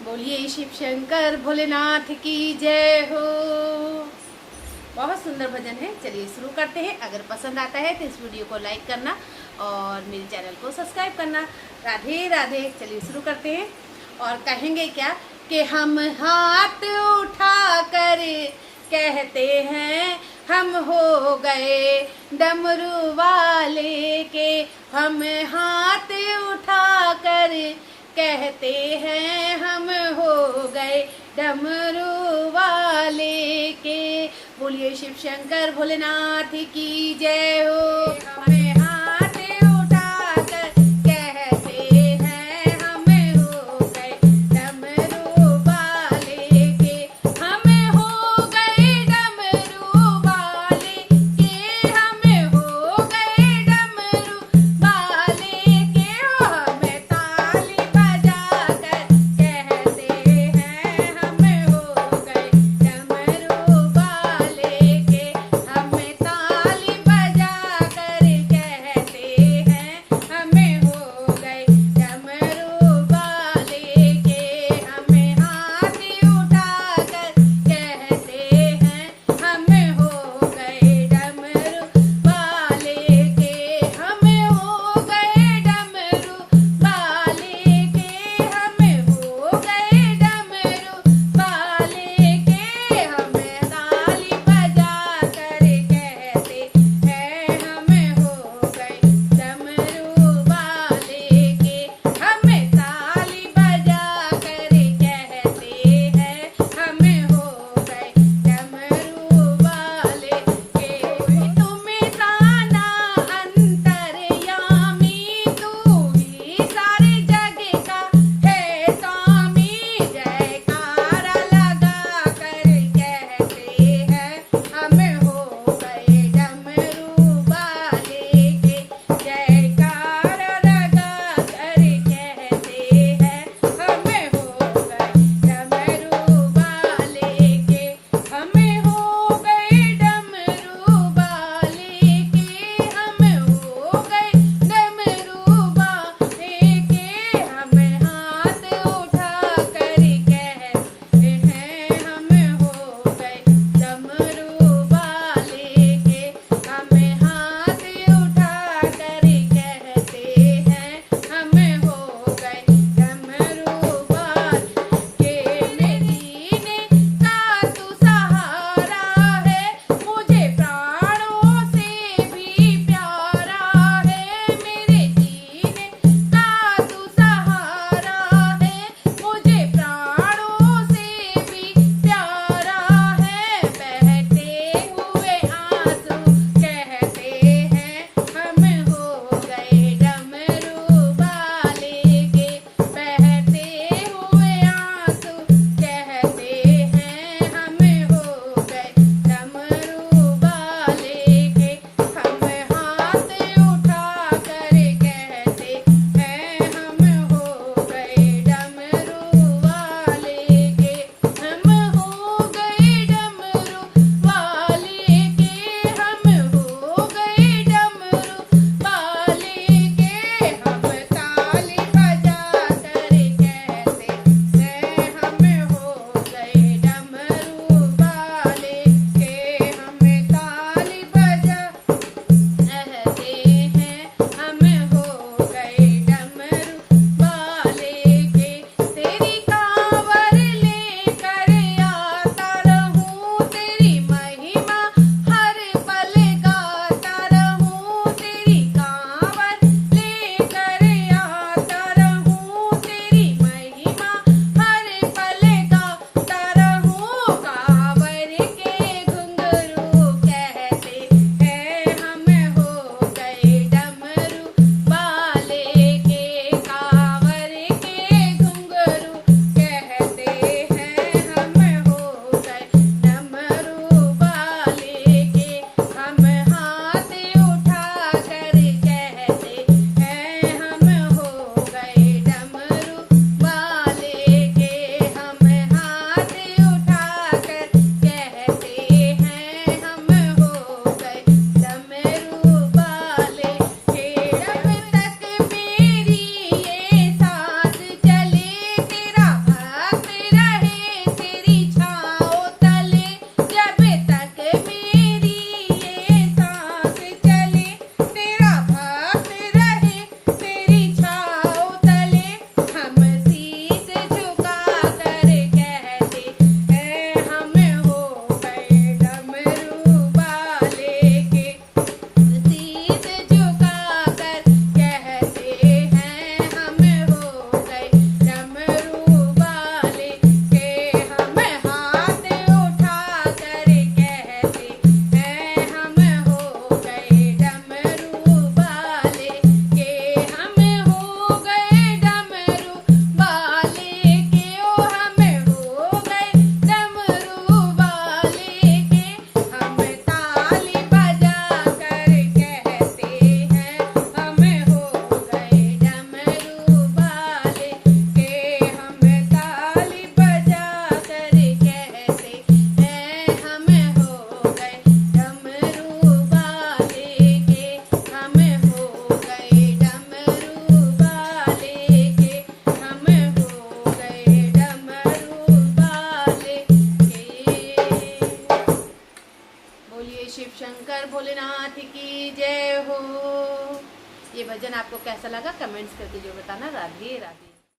बोलिए शिव शंकर भोलेनाथ की जय हो। बहुत सुंदर भजन है। चलिए शुरू करते हैं। अगर पसंद आता है तो इस वीडियो को लाइक करना और मेरे चैनल को सब्सक्राइब करना। राधे राधे। चलिए शुरू करते हैं और कहेंगे क्या कि हम हाथ उठा कर कहते हैं हम हो गए डमरू वाले के। हम हाथ उठा कर कहते हैं हम हो गए डमरू वाले के। बोलिए शिव शंकर भोलेनाथ की जय हो। हमें हाथ उठाकर कहते हैं हम हो गए डमरू वाले के। हम हो गए डमरू वाले के। हम हो गए डमरू वाले के। हमें ताली बजाकर कहते हैं हम हो गए डमरू वाले के। हमें ताली बजाकर कहते शंकर भोलेनाथ की जय हो। ये भजन आपको कैसा लगा कमेंट्स करके जो बताना। राधे राधे।